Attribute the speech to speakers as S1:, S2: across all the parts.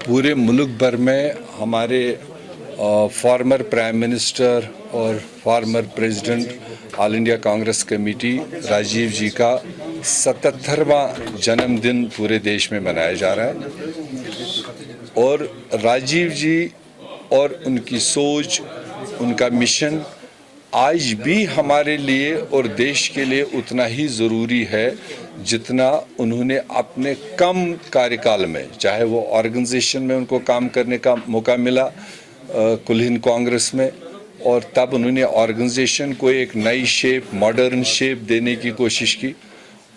S1: पूरे मुल्क भर में हमारे फॉर्मर प्राइम मिनिस्टर और former president all India Congress committee Rajiv ji का 77वां जन्मदिन पूरे देश में मनाया जा रहा है। और राजीव जी और उनकी सोच, उनका मिशन आज भी हमारे लिए और देश के लिए उतना ही ज़रूरी है जितना उन्होंने अपने कम कार्यकाल में, चाहे वो ऑर्गेनाइजेशन में उनको काम करने का मौका मिला कुल हिंद कांग्रेस में, और तब उन्होंने ऑर्गेनाइजेशन को एक नई शेप, मॉडर्न शेप देने की कोशिश की।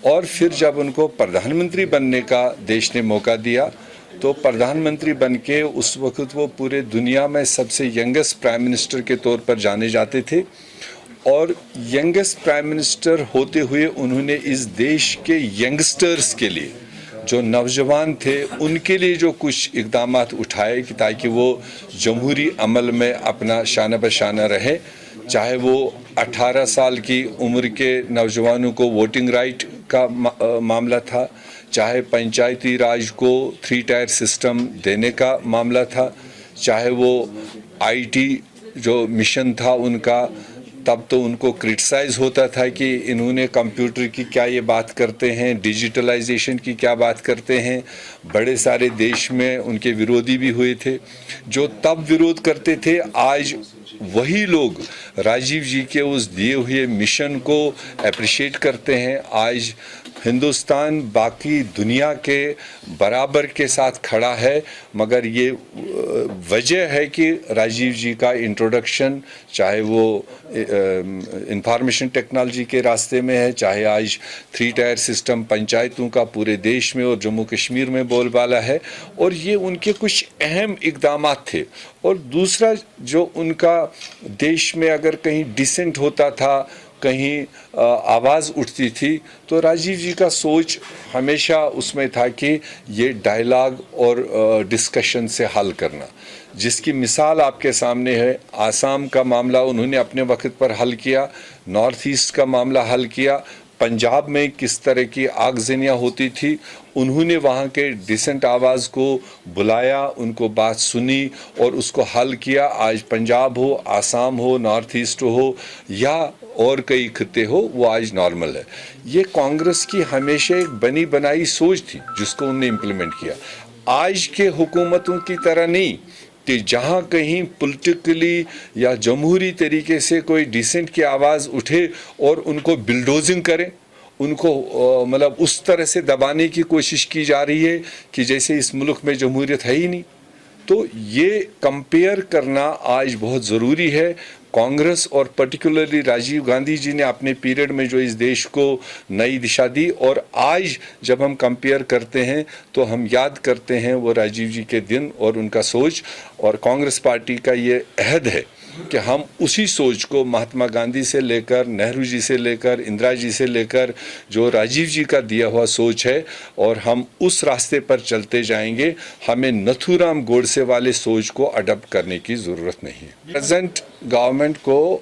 S1: और फिर जब उनको प्रधानमंत्री बनने का देश ने मौका दिया तो प्रधानमंत्री बनके उस वक्त वो पूरे दुनिया में सबसे यंगेस्ट प्राइम मिनिस्टर के तौर पर जाने जाते थे। और यंगेस्ट प्राइम मिनिस्टर होते हुए उन्होंने इस देश के यंगस्टर्स के लिए, जो नौजवान थे, उनके लिए जो कुछ इकदाम उठाए कि ताकि वो जमहूरी अमल में अपना शाना बशाना रहे। चाहे वो 18 साल की उम्र के नौजवानों को वोटिंग राइट का मामला था, चाहे पंचायती राज को 3 टायर सिस्टम देने का मामला था, चाहे वो आईटी जो मिशन था उनका, तब तो उनको क्रिटिसाइज़ होता था कि इन्होंने कंप्यूटर की क्या ये बात करते हैं, डिजिटलाइजेशन की क्या बात करते हैं। बड़े सारे देश में उनके विरोधी भी हुए थे। जो तब विरोध करते थे, आज वही लोग राजीव जी के उस दिए हुए मिशन को अप्रिशिएट करते हैं। आज हिंदुस्तान बाकी दुनिया के बराबर के साथ खड़ा है, मगर ये वजह है कि राजीव जी का इंट्रोडक्शन, चाहे वो इंफॉर्मेशन टेक्नोलॉजी के रास्ते में है, चाहे आज 3 टायर सिस्टम पंचायतों का पूरे देश में और जम्मू कश्मीर में बोलबाला है, और ये उनके कुछ अहम इकदाम थे। और दूसरा, जो उनका देश में अगर कहीं डिसेंट होता था, कहीं आवाज़ उठती थी, तो राजीव जी का सोच हमेशा उसमें था कि ये डायलॉग और डिस्कशन से हल करना, जिसकी मिसाल आपके सामने है। आसाम का मामला उन्होंने अपने वक्त पर हल किया, नॉर्थ ईस्ट का मामला हल किया, पंजाब में किस तरह की आगजनियाँ होती थी, उन्होंने वहाँ के डिसेंट आवाज़ को बुलाया, उनको बात सुनी और उसको हल किया। आज पंजाब हो, आसाम हो, नॉर्थ ईस्ट हो या और कई खिते हो, वो आज नॉर्मल है। ये कांग्रेस की हमेशा एक बनी बनाई सोच थी जिसको उन्होंने इम्प्लीमेंट किया। आज के हुकूमतों की तरह नहीं कि जहाँ कहीं पॉलिटिकली या जमहूरी तरीके से कोई डिसेंट की आवाज़ उठे और उनको बिल्डोजिंग करें, उनको मतलब उस तरह से दबाने की कोशिश की जा रही है कि जैसे इस मुल्क में जमहूरियत है ही नहीं। तो ये कंपेयर करना आज बहुत ज़रूरी है। कांग्रेस और पर्टिकुलरली राजीव गांधी जी ने अपने पीरियड में जो इस देश को नई दिशा दी, और आज जब हम कंपेयर करते हैं तो हम याद करते हैं वो राजीव जी के दिन और उनका सोच। और कांग्रेस पार्टी का ये अहद है कि हम उसी सोच को महात्मा गांधी से लेकर, नेहरू जी से लेकर, इंदिरा जी से लेकर, जो राजीव जी का दिया हुआ सोच है, और हम उस रास्ते पर चलते जाएंगे। हमें नथुराम गोडसे वाले सोच को अडॉप्ट करने की ज़रूरत नहीं है। प्रेजेंट गवर्नमेंट को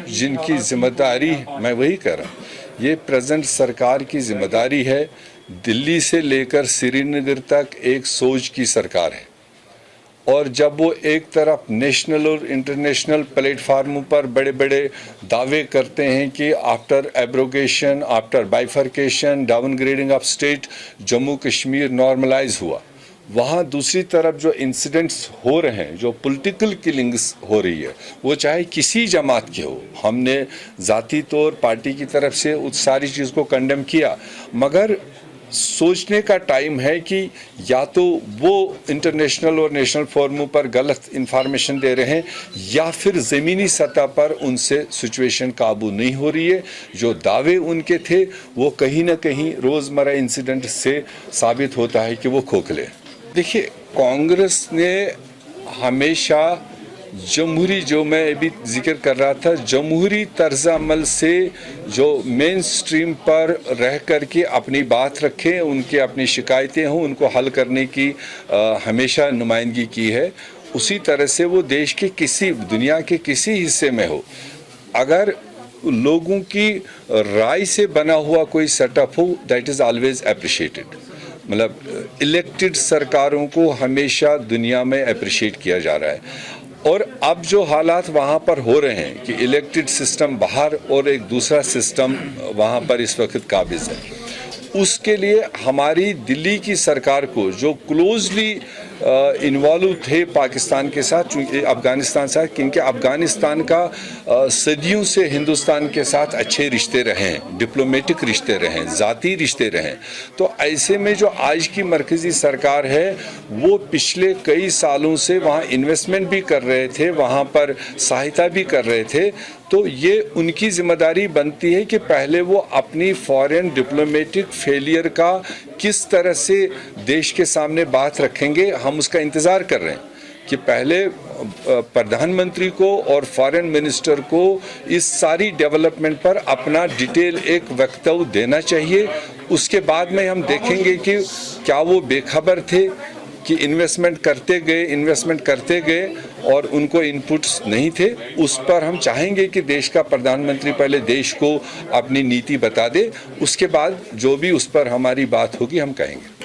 S1: जिनकी जिम्मेदारी, मैं वही कह रहा हूँ, ये प्रेजेंट सरकार की जिम्मेदारी है। दिल्ली से लेकर श्रीनगर तक एक सोच की सरकार है, और जब वो एक तरफ नेशनल और इंटरनेशनल प्लेटफार्मों पर बड़े बड़े दावे करते हैं कि after abrogation, after bifurcation, downgrading of state, Jammu Kashmir normalize हुआ, वहाँ दूसरी तरफ जो इंसिडेंट्स हो रहे हैं, जो पॉलिटिकल किलिंग्स हो रही है, वो चाहे किसी जमात के हो, हमने ज़ाती तौर पार्टी की तरफ से उस सारी चीज़ को कंडेम किया, मगर सोचने का टाइम है कि या तो वो इंटरनेशनल और नेशनल फोरमों पर गलत इंफॉर्मेशन दे रहे हैं, या फिर ज़मीनी सतह पर उनसे सिचुएशन काबू नहीं हो रही है। जो दावे उनके थे वो कहीं ना कहीं रोज़मर्रा इंसिडेंट से साबित होता है कि वो खोखले। देखिए, कांग्रेस ने हमेशा जमहूरी, जो मैं अभी जिक्र कर रहा था, जमहूरी तर्ज अमल से जो मेन स्ट्रीम पर रह कर के अपनी बात रखें, उनके अपनी शिकायतें हों, उनको हल करने की हमेशा नुमाइंदगी की है। उसी तरह से वो देश के किसी, दुनिया के किसी हिस्से में हो, अगर लोगों की राय से बना हुआ कोई सेटअप हो, दैट इज़ ऑलवेज अप्रिशिएटेड। मतलब इलेक्टेड सरकारों को हमेशा दुनिया में अप्रिशिएट किया जा रहा है। और अब जो हालात वहाँ पर हो रहे हैं कि इलेक्टेड सिस्टम बाहर और एक दूसरा सिस्टम वहाँ पर इस वक्त काबिज है, उसके लिए हमारी दिल्ली की सरकार को जो क्लोजली इन्वॉल्व थे पाकिस्तान के साथ, चूँकि अफ़गानिस्तान से, क्योंकि अफ़गानिस्तान का सदियों से हिंदुस्तान के साथ अच्छे रिश्ते रहे हैं, डिप्लोमेटिक रिश्ते रहे हैं, ज़ाती रिश्ते रहे हैं। तो ऐसे में जो आज की मरकज़ी सरकार है वो पिछले कई सालों से वहाँ इन्वेस्टमेंट भी कर रहे थे, वहाँ पर सहायता भी कर रहे थे। तो ये उनकी जिम्मेदारी बनती है कि पहले वो अपनी फॉरेन डिप्लोमेटिक फेलियर का किस तरह से देश के सामने बात रखेंगे, हम उसका इंतज़ार कर रहे हैं कि पहले प्रधानमंत्री को और फॉरेन मिनिस्टर को इस सारी डेवलपमेंट पर अपना डिटेल एक वक्तव्य देना चाहिए। उसके बाद में हम देखेंगे कि क्या वो बेखबर थे कि इन्वेस्टमेंट करते गए और उनको इनपुट्स नहीं थे। उस पर हम चाहेंगे कि देश का प्रधानमंत्री पहले देश को अपनी नीति बता दे, उसके बाद जो भी उस पर हमारी बात होगी हम कहेंगे।